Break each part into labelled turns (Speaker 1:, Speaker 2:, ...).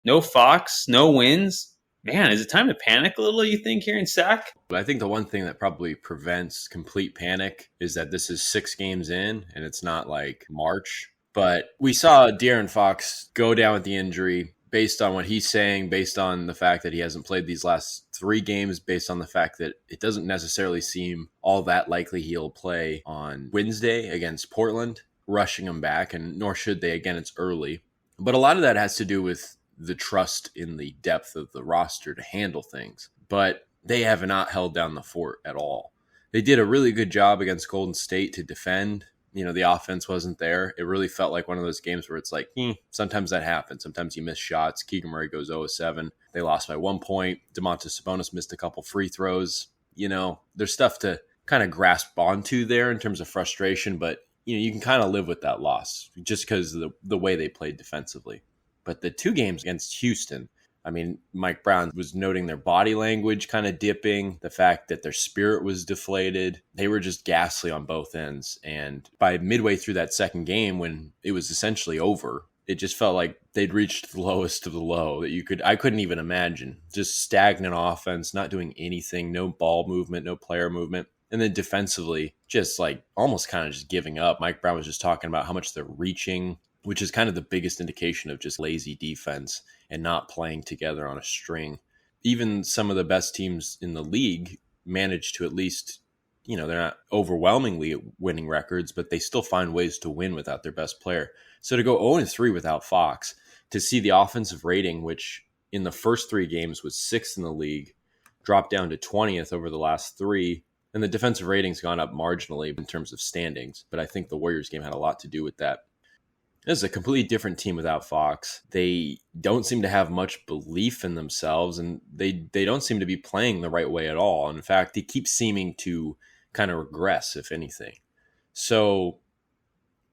Speaker 1: No Fox, no wins. Man, is it time to panic a little, you think, here in Sac?
Speaker 2: But I think the one thing that probably prevents complete panic is that this is 6 games in and it's not like March. But we saw De'Aaron Fox go down with the injury based on what he's saying, based on the fact that he hasn't played these last 3 games, based on the fact that it doesn't necessarily seem all that likely he'll play on Wednesday against Portland, rushing him back, and nor should they. Again, it's early. But a lot of that has to do with the trust in the depth of the roster to handle things. But they have not held down the fort at all. They did a really good job against Golden State to defend. The offense wasn't there. It really felt like one of those games where it's like, sometimes that happens. Sometimes you miss shots. Keegan Murray goes 0-7. They lost by 1 point. Domantas Sabonis missed a couple free throws. There's stuff to kind of grasp onto there in terms of frustration, but you can kind of live with that loss just because of the way they played defensively. But the 2 games against Houston, Mike Brown was noting their body language kind of dipping, the fact that their spirit was deflated. They were just ghastly on both ends. And by midway through that second game, when it was essentially over, it just felt like they'd reached the lowest of the low that I couldn't even imagine. Just stagnant offense, not doing anything, no ball movement, no player movement. And then defensively, just like almost kind of just giving up. Mike Brown was just talking about how much they're reaching, which is kind of the biggest indication of just lazy defense and not playing together on a string. Even some of the best teams in the league manage to at least, they're not overwhelmingly winning records, but they still find ways to win without their best player. So to go 0-3 without Fox, to see the offensive rating, which in the first 3 games was 6th in the league, drop down to 20th over the last 3, and the defensive rating's gone up marginally in terms of standings, but I think the Warriors game had a lot to do with that. This is a completely different team without Fox. They don't seem to have much belief in themselves, and they don't seem to be playing the right way at all. In fact, they keep seeming to kind of regress, if anything. So,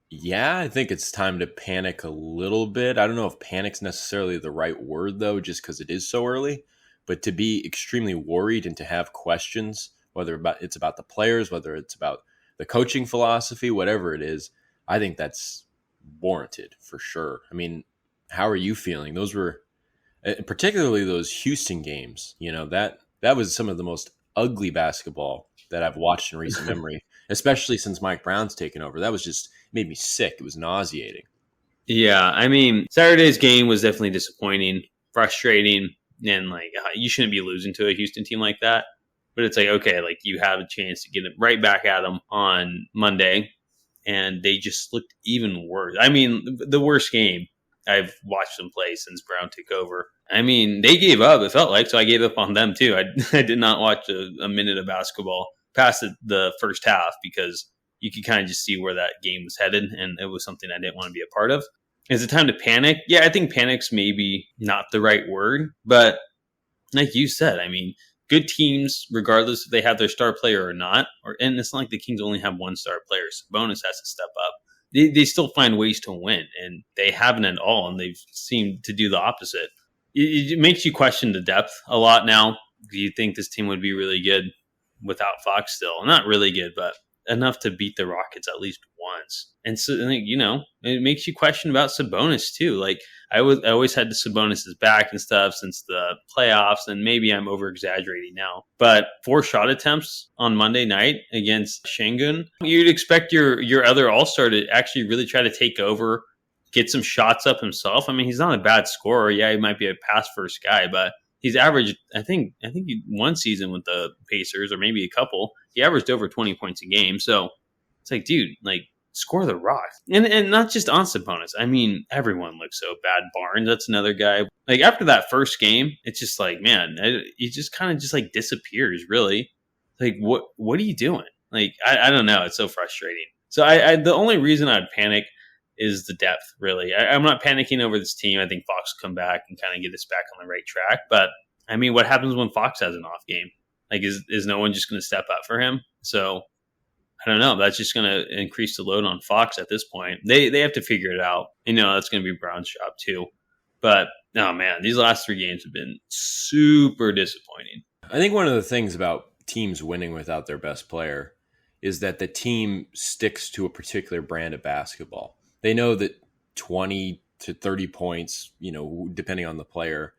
Speaker 2: yeah, I think it's time to panic a little bit. I don't know if panic's necessarily the right word, though, just because it is so early. But to be extremely worried and to have questions, whether it's about the players, whether it's about the coaching philosophy, whatever it is, I think that's warranted for sure. How are you feeling? Those were particularly those Houston games. That was some of the most ugly basketball that I've watched in recent memory, especially since Mike Brown's taken over. That was just made me sick. It was nauseating.
Speaker 1: Yeah, Saturday's game was definitely disappointing, frustrating, and you shouldn't be losing to a Houston team like that. But it's like, okay, you have a chance to get it right back at them on Monday. And they just looked even worse. The worst game I've watched them play since Brown took over. They gave up, it felt like, so I gave up on them too. I did not watch a minute of basketball past the first half because you could kind of just see where that game was headed, and it was something I didn't want to be a part of. Is it time to panic? Yeah, I think panic's maybe not the right word, but like you said, good teams, regardless if they have their star player or not, and it's not like the Kings only have one star player. Sabonis has to step up. They still find ways to win, and they haven't at all, and they've seemed to do the opposite. It makes you question the depth a lot now. Do you think this team would be really good without Fox still? Not really good, but enough to beat the Rockets at least once. And so, it makes you question about Sabonis too. I always had the Sabonis' back and stuff since the playoffs, and maybe I'm over exaggerating now. But 4 shot attempts on Monday night against Şengün, you'd expect your other All-Star to actually really try to take over, get some shots up himself. He's not a bad scorer. Yeah, he might be a pass first guy, but he's averaged, I think one season with the Pacers, or maybe a couple, he averaged over 20 points a game. So it's like, dude, score the rock. And not just on Sabonis. Everyone looks so bad. Barnes, that's another guy. After that first game, it's just like, man, he just kind of just disappears, really. What are you doing? I don't know. It's so frustrating. So the only reason I'd panic is the depth, really. I'm not panicking over this team. I think Fox will come back and kind of get us back on the right track. But, what happens when Fox has an off game? Is no one just going to step up for him? So, I don't know. That's just going to increase the load on Fox at this point. They have to figure it out. That's going to be Brown's job too. But, oh man, these last 3 games have been super disappointing.
Speaker 2: I think one of the things about teams winning without their best player is that the team sticks to a particular brand of basketball. They know that 20, to 30 points, depending on the player,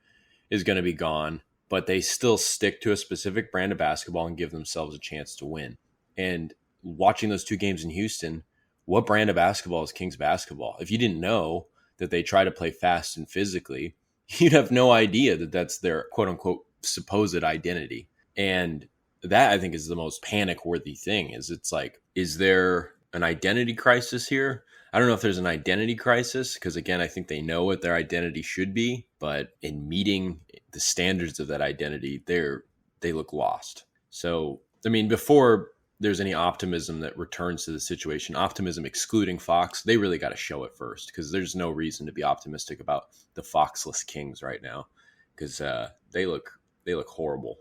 Speaker 2: is going to be gone, but they still stick to a specific brand of basketball and give themselves a chance to win. And watching those 2 games in Houston, what brand of basketball is Kings basketball? If you didn't know that they try to play fast and physically, you'd have no idea that that's their quote unquote supposed identity. And that, I think, is the most panic worthy thing. It's like, is there an identity crisis here? I don't know if there's an identity crisis, because again, I think they know what their identity should be, but in meeting the standards of that identity, they look lost. So, I mean, before there's any optimism that returns to the situation, optimism excluding Fox, they really got to show it first, because there's no reason to be optimistic about the Foxless Kings right now, because they look horrible.